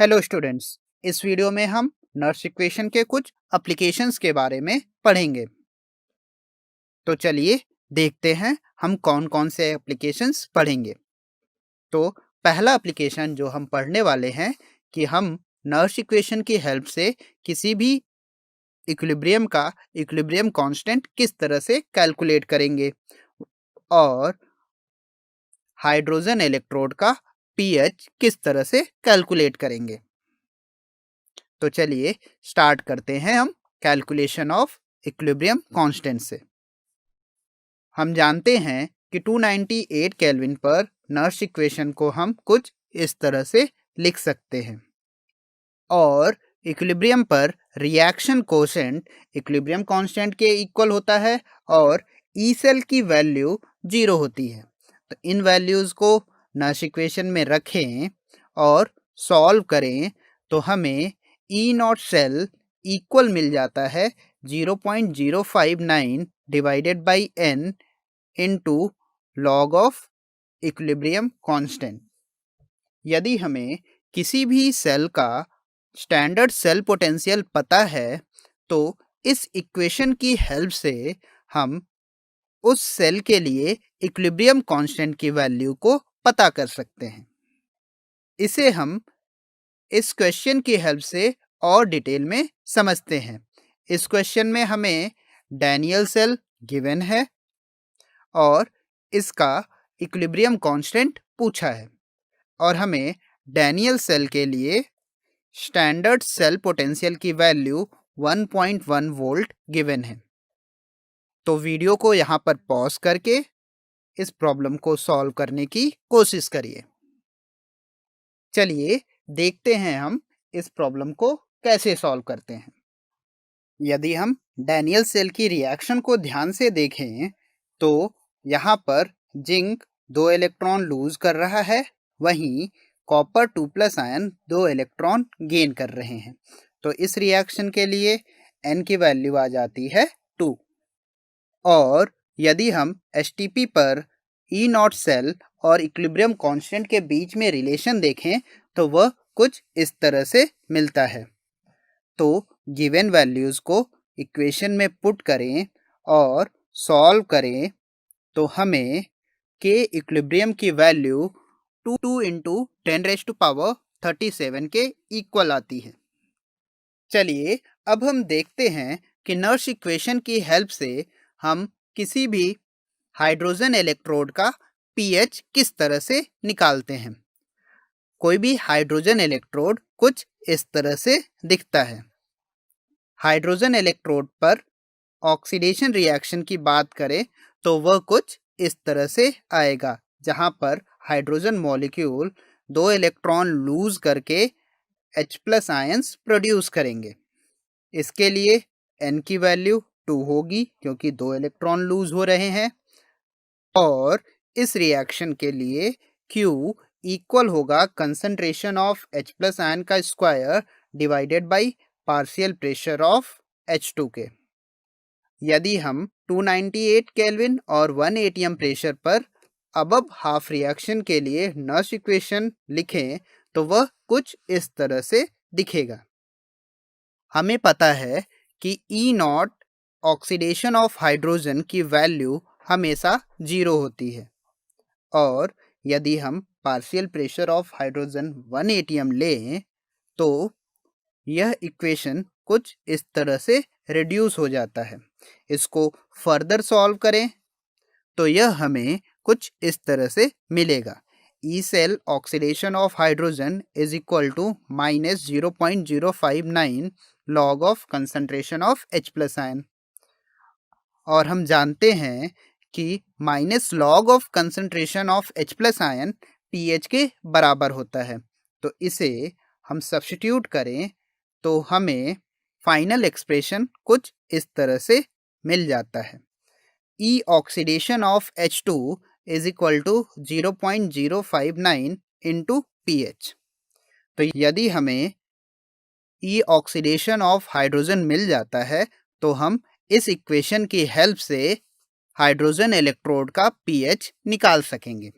Hello students. इस video में हम नर्स इक्वेशन के कुछ एप्लीकेशंस के बारे में पढ़ेंगे। तो चलिए देखते हैं हम कौन कौन से एप्लीकेशंस पढ़ेंगे। तो पहला एप्लीकेशन जो हम पढ़ने वाले हैं कि हम नर्स इक्वेशन की हेल्प से किसी भी इक्विलिब्रियम कांस्टेंट किस तरह से कैलकुलेट करेंगे और हाइड्रोजन इलेक्ट्रोड का पीएच किस तरह से कैलकुलेट करेंगे। तो चलिए स्टार्ट करते हैं हम कैलकुलेशन ऑफ इक्विलिब्रियम कांस्टेंट से। हम जानते हैं कि 298 केल्विन पर नर्स इक्वेशन को हम कुछ इस तरह से लिख सकते हैं और इक्विलिब्रियम पर रिएक्शन कोशेंट इक्विलिब्रियम कांस्टेंट के इक्वल होता है और ई सेल की वैल्यू 0 होती है। तो इन वैल्यूज़ को नर्स इक्वेशन में रखें और सॉल्व करें तो हमें ई नॉट सेल इक्वल मिल जाता है 0.059 divided by n into log of equilibrium constant. यदि हमें किसी भी सेल का स्टैंडर्ड सेल पोटेंशियल पता है तो इस इक्वेशन की हेल्प से हम उस सेल के लिए इक्विलिब्रियम कांस्टेंट की वैल्यू को पता कर सकते हैं। इसे हम इस क्वेश्चन की हेल्प से और डिटेल में समझते हैं। इस क्वेश्चन में हमें डैनियल सेल गिवन है और इसका इक्विलिब्रियम कांस्टेंट पूछा है और हमें डैनियल सेल के लिए स्टैंडर्ड सेल पोटेंशियल की वैल्यू 1.1 वोल्ट गिवन है। तो वीडियो को यहाँ पर पॉज करके इस प्रॉब्लम को सॉल्व करने की कोशिश करिए। चलिए देखते हैं हम इस प्रॉब्लम को कैसे सॉल्व करते हैं। यदि हम डैनियल सेल की रिएक्शन को ध्यान से देखें तो यहाँ पर जिंक 2 इलेक्ट्रॉन लूज कर रहा है, वहीं कॉपर 2+ आयन 2 इलेक्ट्रॉन गेन कर रहे हैं। तो इस रिएक्शन के लिए n की वैल्यू आ जाती है 2। और यदि हम एसटीपी पर ई नॉट सेल और इक्विलिब्रियम कांस्टेंट के बीच में रिलेशन देखें तो वह कुछ इस तरह से मिलता है। तो गिवन वैल्यूज़ को इक्वेशन में पुट करें और सॉल्व करें तो हमें के इक्विलिब्रियम की वैल्यू 2 इंटू 10⁻37 के इक्वल आती है। चलिए अब हम देखते हैं कि नर्स इक्वेशन की हेल्प से हम किसी भी हाइड्रोजन इलेक्ट्रोड का पीएच किस तरह से निकालते हैं। कोई भी हाइड्रोजन इलेक्ट्रोड कुछ इस तरह से दिखता है। हाइड्रोजन इलेक्ट्रोड पर ऑक्सीडेशन रिएक्शन की बात करें तो वह कुछ इस तरह से आएगा, जहां पर हाइड्रोजन मॉलिक्यूल 2 इलेक्ट्रॉन लूज करके H+ आयंस प्रोड्यूस करेंगे। इसके लिए n की वैल्यू 2 होगी क्योंकि 2 इलेक्ट्रॉन लूज हो रहे हैं और इस रिएक्शन के लिए Q इक्वल होगा कंसंट्रेशन ऑफ H+ आयन का square divided by partial pressure of H2 के। यदि हम 298 केल्विन और 1 atm प्रेशर पर अबव हाफ रिएक्शन के लिए नर्स इक्वेशन लिखें तो वह कुछ इस तरह से दिखेगा। हमें पता है कि ई नॉट ऑक्सीडेशन ऑफ हाइड्रोजन की वैल्यू हमेशा 0 होती है और यदि हम partial pressure of hydrogen 1 atm लें तो यह इक्वेशन कुछ इस तरह से रिड्यूस हो जाता है। इसको फर्दर सॉल्व करें तो यह हमें कुछ इस तरह से मिलेगा। E cell oxidation of hydrogen is equal to -0.059 log of concentration of H+ ion. और हम जानते हैं कि minus log of concentration of H+ ion pH के बराबर होता है। तो इसे हम सब्स्टिट्यूट करें तो हमें फाइनल एक्सप्रेशन कुछ इस तरह से मिल जाता है। E oxidation of H2 is equal to 0.059 into pH। तो यदि हमें ई ऑक्सीडेशन ऑफ हाइड्रोजन मिल जाता है तो हम इस इक्वेशन की हेल्प से हाइड्रोजन इलेक्ट्रोड का पीएच निकाल सकेंगे।